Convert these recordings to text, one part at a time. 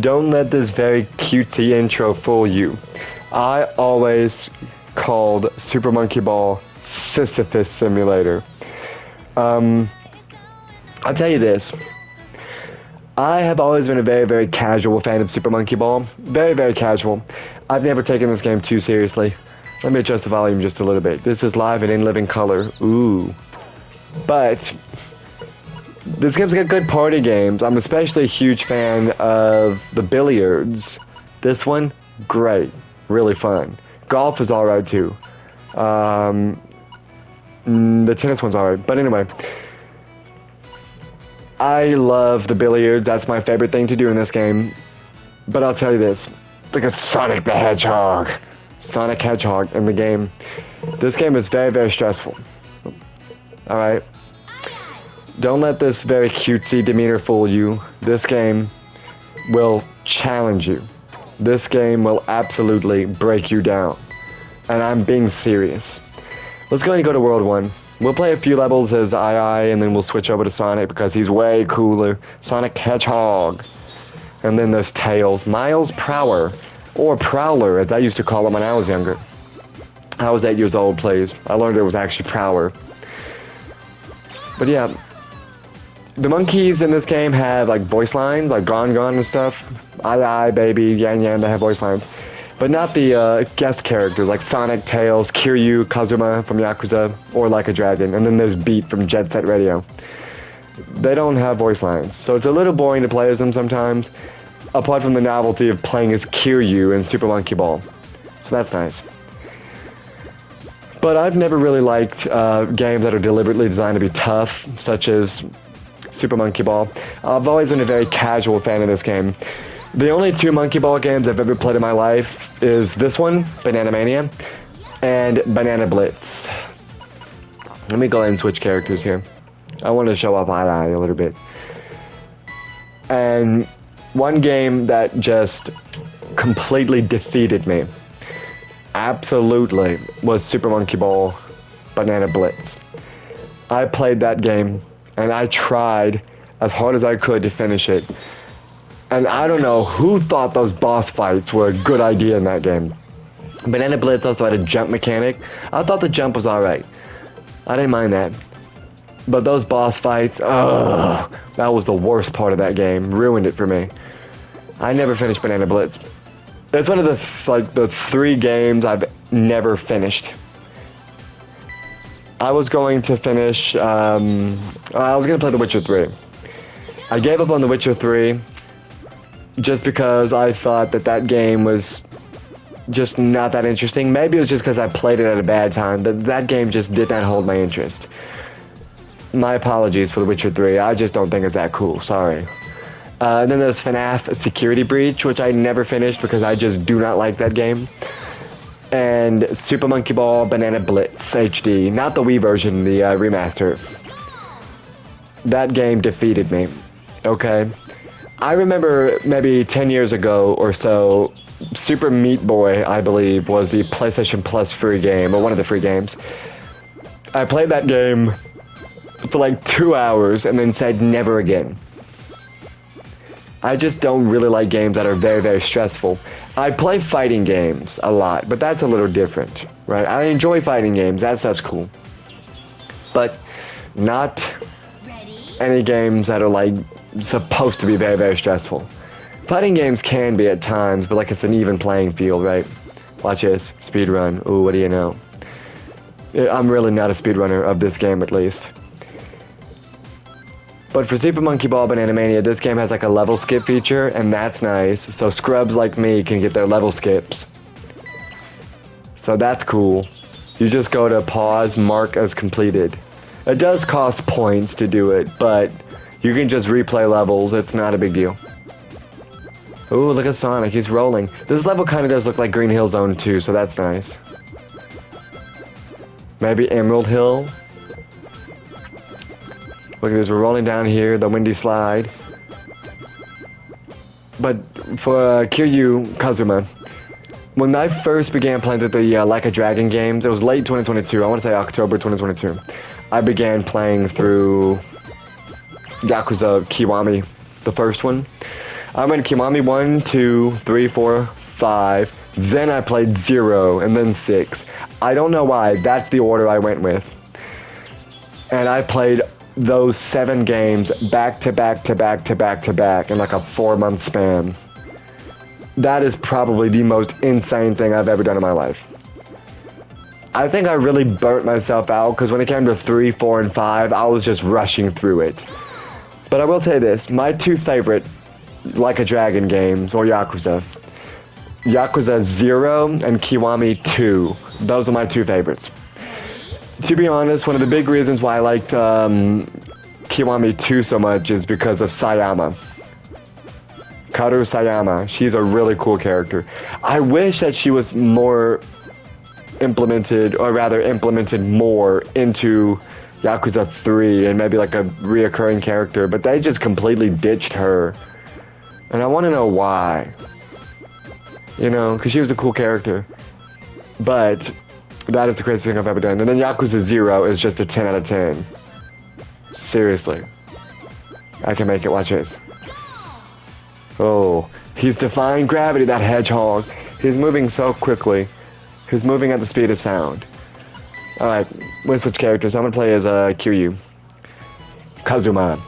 Don't let this very cutesy intro fool you. I always called Super Monkey Ball Sisyphus Simulator. I'll tell you this. I have always been a very, very casual fan of Super Monkey Ball. Very, very casual. I've never taken this game too seriously. Let me adjust the volume just a little bit. This is live and in living color. Ooh. But this game's got good party games. I'm especially a huge fan of the billiards. This one, great. Really fun. Golf is alright too. The tennis one's alright. But anyway, I love the billiards. That's my favorite thing to do in this game. But I'll tell you this. Look at Sonic the Hedgehog. Sonic Hedgehog in the game. This game is very, very stressful. Alright? Don't let this very cutesy demeanor fool you. This game will challenge you. This game will absolutely break you down. And I'm being serious. Let's go ahead and go to World 1. We'll play a few levels as II, and then we'll switch over to Sonic because he's way cooler. Sonic Hedgehog. And then there's Tails. Miles Prower. Or Prowler, as I used to call him when I was younger. I was 8 years old, please. I learned it was actually Prower. But yeah. The monkeys in this game have like voice lines, like Gon and stuff. I, baby, Yan Yan, they have voice lines. But not the guest characters like Sonic, Tails, Kiryu, Kazuma from Yakuza, or Like a Dragon. And then there's Beat from Jet Set Radio. They don't have voice lines, so it's a little boring to play as them sometimes, apart from the novelty of playing as Kiryu in Super Monkey Ball. So that's nice. But I've never really liked games that are deliberately designed to be tough, such as Super Monkey Ball. I've always been a very casual fan of this game. The only two Monkey Ball games I've ever played in my life is this one, Banana Mania, and Banana Blitz. Let me go ahead and switch characters here. I want to show off II a little bit. And one game that just completely defeated me, absolutely, was Super Monkey Ball Banana Blitz. I played that game, and I tried as hard as I could to finish it. And I don't know who thought those boss fights were a good idea in that game. Banana Blitz also had a jump mechanic. I thought the jump was alright. I didn't mind that. But those boss fights, ugh, that was the worst part of that game. Ruined it for me. I never finished Banana Blitz. It's one of the three games I've never finished. I was going to finish, I was going to play The Witcher 3. I gave up on The Witcher 3 just because I thought that game was just not that interesting. Maybe it was just because I played it at a bad time, but that game just did not hold my interest. My apologies for The Witcher 3. I just don't think it's that cool. Sorry. And then there's FNAF Security Breach, which I never finished because I just do not like that game. And Super Monkey Ball Banana Blitz HD. Not the Wii version, the remaster. That game defeated me. Okay? I remember maybe 10 years ago or so, Super Meat Boy, I believe, was the PlayStation Plus free game, or one of the free games. I played that game for like 2 hours and then said never again. I just don't really like games that are very, very stressful. I play fighting games a lot, but that's a little different, right? I enjoy fighting games, that stuff's cool. But not any games that are like supposed to be very, very stressful. Fighting games can be at times, but like it's an even playing field, right? Watch this, speedrun. Ooh, what do you know? I'm really not a speedrunner of this game, at least. But for Super Monkey Ball Banana Mania, this game has like a level skip feature, and that's nice. So scrubs like me can get their level skips. So that's cool. You just go to pause, mark as completed. It does cost points to do it, but you can just replay levels. It's not a big deal. Ooh, look at Sonic. He's rolling. This level kind of does look like Green Hill Zone 2, so that's nice. Maybe Emerald Hill. Look at this. We're rolling down here, the windy slide. But for Kiryu Kazuma, when I first began playing the Like a Dragon games, it was late 2022. I want to say October 2022. I began playing through Yakuza Kiwami, the first one. I went Kiwami 1, 2, 3, 4, 5. Then I played 0 and then 6. I don't know why. That's the order I went with. And I played those 7 games back to back to back to back to back in like a 4-month span. That is probably the most insane thing I've ever done in my life. I think I really burnt myself out because when it came to 3, 4, and 5, I was just rushing through it. But I will tell you this, my 2 favorite Like a Dragon games, or Yakuza. Yakuza 0 and Kiwami 2. Those are my 2 favorites. To be honest, one of the big reasons why I liked Kiwami 2 so much is because of Sayama. Kaoru Sayama. She's a really cool character. I wish that she was more implemented more into Yakuza 3 and maybe like a reoccurring character, but they just completely ditched her. And I want to know why. You know, because she was a cool character. But that is the craziest thing I've ever done. And then Yakuza 0 is just a 10 out of 10. Seriously. I can make it. Watch this. Oh, he's defying gravity, that hedgehog. He's moving so quickly. He's moving at the speed of sound. Alright, we'll switch characters. I'm gonna play as Kiryu. Kazuma.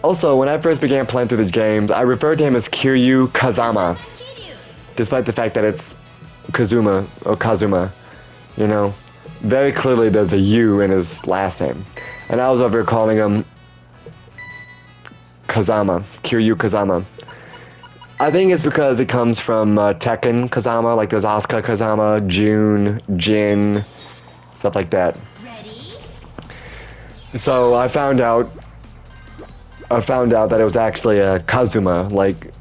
Also, when I first began playing through the games, I referred to him as Kiryu Kazama. Despite the fact that it's Kazuma, or Kazuma. You know, very clearly there's a U in his last name. And I was over here calling him Kazama, Kiryu Kazama. I think it's because it comes from Tekken Kazama, like there's Asuka Kazama, Jun, Jin, stuff like that. So I found out that it was actually Kazuma, like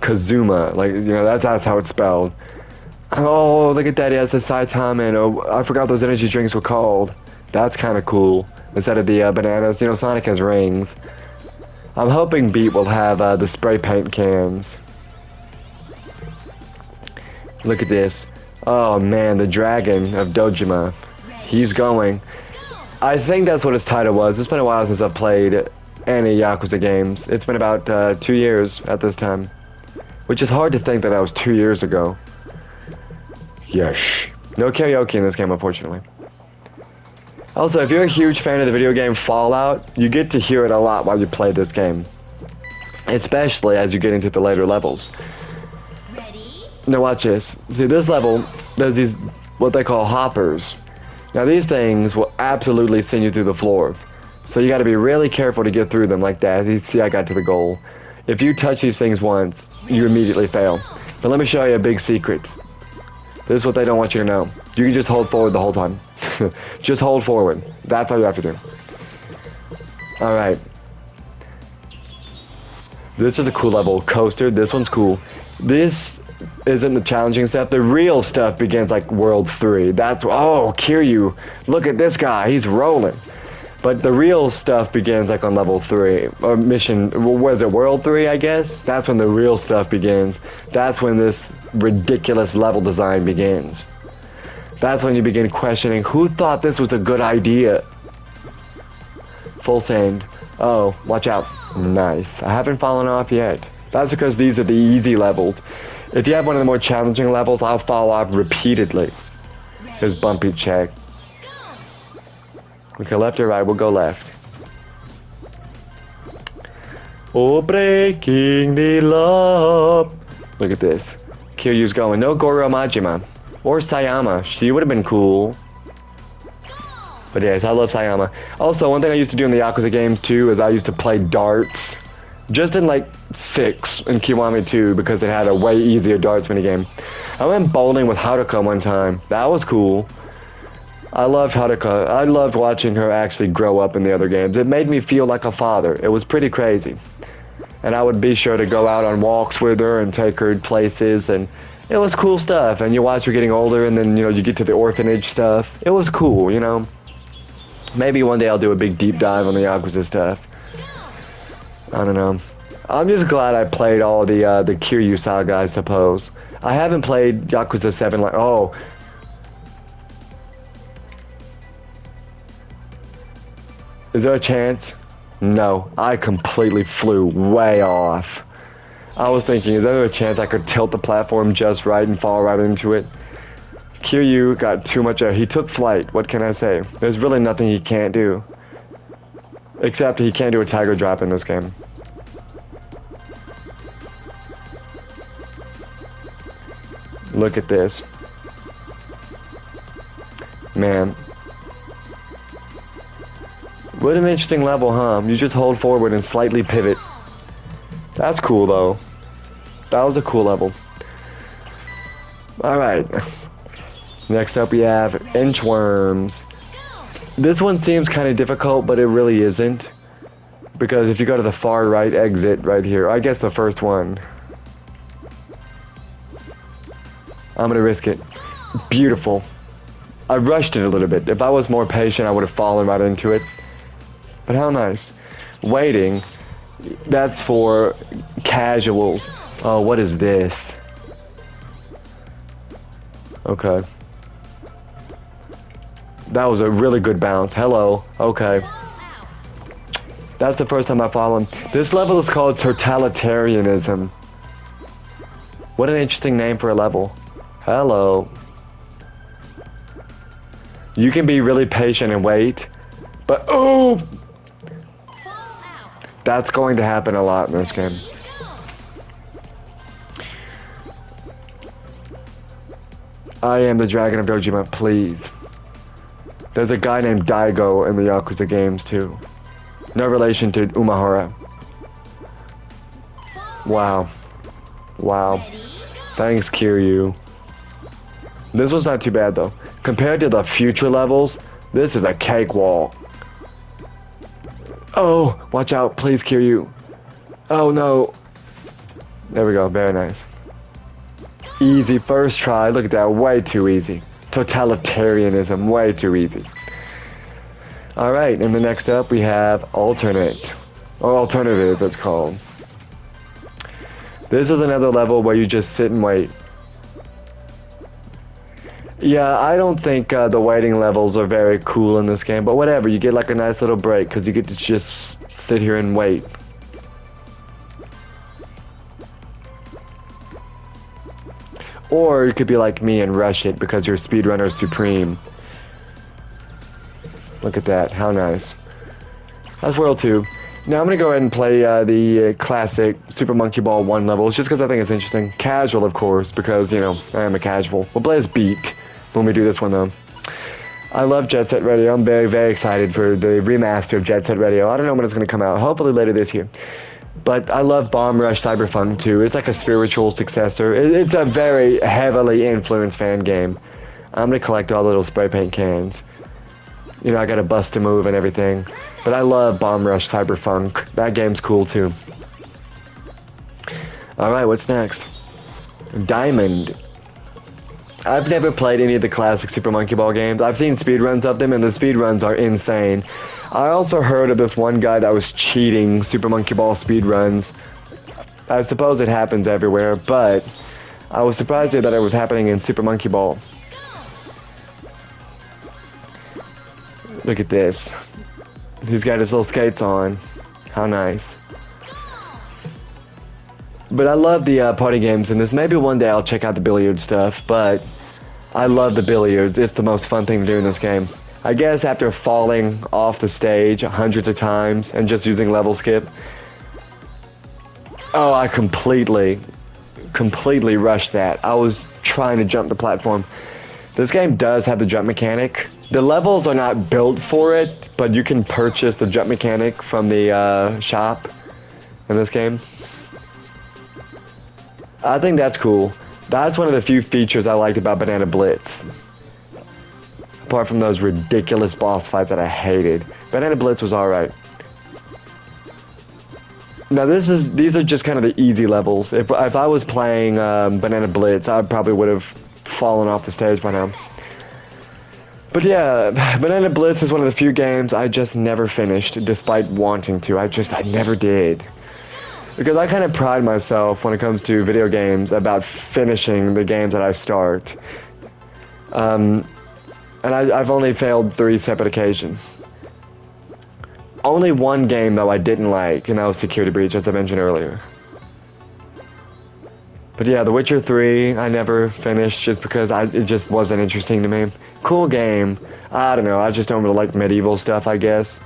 Kazuma, like, you know, that's how it's spelled. Oh, look at that, he has the Saitama, and oh, I forgot those energy drinks were called. That's kind of cool. Instead of the bananas, you know, Sonic has rings. I'm hoping Beat will have the spray paint cans. Look at this. Oh man, the dragon of Dojima. He's going. I think that's what his title was. It's been a while since I've played any Yakuza games. It's been about 2 years at this time. Which is hard to think that was 2 years ago. Yes. No karaoke in this game, unfortunately. Also, if you're a huge fan of the video game Fallout, you get to hear it a lot while you play this game. Especially as you get into the later levels. Now watch this. See, this level, there's these, what they call hoppers. Now these things will absolutely send you through the floor. So you gotta be really careful to get through them like that. You see, I got to the goal. If you touch these things once, you immediately fail. But let me show you a big secret. This is what they don't want you to know. You can just hold forward the whole time. Just hold forward. That's all you have to do. Alright. This is a cool level. Coaster. This one's cool. This isn't the challenging stuff. The real stuff begins like World 3. That's... Oh, Kiryu. Look at this guy. He's rolling. But the real stuff begins like on level 3. Or mission... What is it? World 3, I guess? That's when the real stuff begins. That's when this ridiculous level design begins. That's when you begin questioning, who thought this was a good idea? Full send. Oh, watch out. Nice. I haven't fallen off yet. That's because these are the easy levels. If you have one of the more challenging levels, I'll fall off repeatedly. Here's bumpy check. Okay, left or right? We'll go left. Oh, breaking the law. Look at this. Kiryu's going. No Goro Majima. Or Sayama. She would have been cool. But yes, I love Sayama. Also, one thing I used to do in the Yakuza games too is I used to play darts. Just in like 6 in Kiwami 2 because it had a way easier darts minigame. I went bowling with Haruka one time. That was cool. I loved Haruka. I loved watching her actually grow up in the other games. It made me feel like a father. It was pretty crazy. And I would be sure to go out on walks with her and take her places, and it was cool stuff. And you watch her getting older, and then, you know, you get to the orphanage stuff. It was cool, you know. Maybe one day I'll do a big deep dive on the Yakuza stuff. I don't know. I'm just glad I played all the Kiryu saga, I suppose. I haven't played Yakuza 7 like... Oh. Is there a chance? No. I completely flew way off. I was thinking, is there a chance I could tilt the platform just right and fall right into it? Kiryu got too much air. He took flight. What can I say? There's really nothing he can't do. Except he can't do a tiger drop in this game. Look at this. Man. What an interesting level, huh? You just hold forward and slightly pivot. That's cool, though. That was a cool level. Alright. Next up we have Inchworms. This one seems kind of difficult, but it really isn't. Because if you go to the far right exit right here, I guess the first one. I'm gonna risk it. Beautiful. I rushed it a little bit. If I was more patient, I would have fallen right into it. But how nice. Waiting. That's for casuals. Oh, what is this? Okay. That was a really good bounce. Hello. Okay. That's the first time I've fallen. This level is called Totalitarianism. What an interesting name for a level. Hello. You can be really patient and wait, but oh! That's going to happen a lot in this game. I am the Dragon of Dojima, please. There's a guy named Daigo in the Yakuza games too. No relation to Umahara. Wow. Wow. Thanks, Kiryu. This was not too bad though. Compared to the future levels, this is a cakewalk. Oh, watch out, please, Kiryu. Oh no. There we go, very nice. Easy first try, look at that, way too easy. Totalitarianism, way too easy. Alright, and the next up we have Alternate. Or Alternative, it's called. This is another level where you just sit and wait. Yeah, I don't think the waiting levels are very cool in this game, but whatever, you get like a nice little break because you get to just sit here and wait. Or you could be like me and rush it because you're speedrunner supreme. Look at that, how nice. That's World 2. Now I'm going to go ahead and play the classic Super Monkey Ball 1 levels just because I think it's interesting. Casual, of course, because, you know, I am a casual. We'll play as Beat when we do this one, though. I love Jet Set Radio. I'm very, very excited for the remaster of Jet Set Radio. I don't know when it's going to come out. Hopefully later this year. But I love Bomb Rush Cyberfunk 2. It's like a spiritual successor. It's a very heavily influenced fan game. I'm going to collect all the little spray paint cans. You know, I got to bust a move and everything. But I love Bomb Rush Cyberfunk. That game's cool too. Alright, what's next? Diamond. I've never played any of the classic Super Monkey Ball games. I've seen speedruns of them and the speedruns are insane. I also heard of this one guy that was cheating Super Monkey Ball speedruns. I suppose it happens everywhere, but I was surprised that it was happening in Super Monkey Ball. Look at this. He's got his little skates on. How nice. But I love the party games in this. Maybe one day I'll check out the billiard stuff, but I love the billiards. It's the most fun thing to do in this game. I guess after falling off the stage hundreds of times and just using level skip. Oh, I completely rushed that. I was trying to jump the platform. This game does have the jump mechanic. The levels are not built for it, but you can purchase the jump mechanic from the shop in this game. I think that's cool. That's one of the few features I liked about Banana Blitz. Apart from those ridiculous boss fights that I hated. Banana Blitz was alright. Now these are just kind of the easy levels. If I was playing Banana Blitz, I probably would have fallen off the stage by now. But yeah, Banana Blitz is one of the few games I just never finished, despite wanting to. I never did. Because I kind of pride myself when it comes to video games about finishing the games that I start. And I've only failed 3 separate occasions. Only one game, though, I didn't like, and that was Security Breach, as I mentioned earlier. But yeah, The Witcher 3, I never finished just because it just wasn't interesting to me. Cool game. I don't know, I just don't really like medieval stuff, I guess.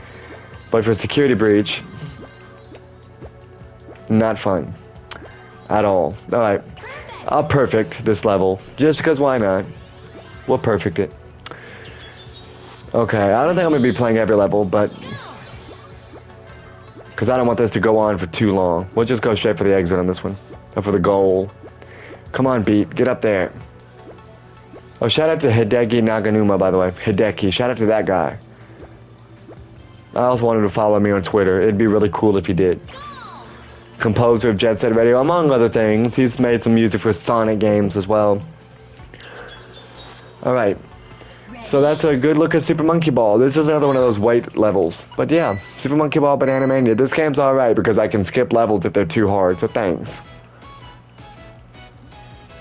But for Security Breach, not fun. At all. Alright, I'll perfect this level. Just because why not? We'll perfect it. Okay, I don't think I'm going to be playing every level, but... because I don't want this to go on for too long. We'll just go straight for the exit on this one. Or for the goal. Come on, Beat. Get up there. Oh, shout out to Hideki Naganuma, by the way. Hideki. Shout out to that guy. I also wanted to follow me on Twitter. It'd be really cool if he did. Composer of Jet Set Radio, among other things. He's made some music for Sonic games as well. Alright. So that's a good look at Super Monkey Ball. This is another one of those weight levels. But yeah, Super Monkey Ball Banana Mania. This game's alright because I can skip levels if they're too hard, so thanks.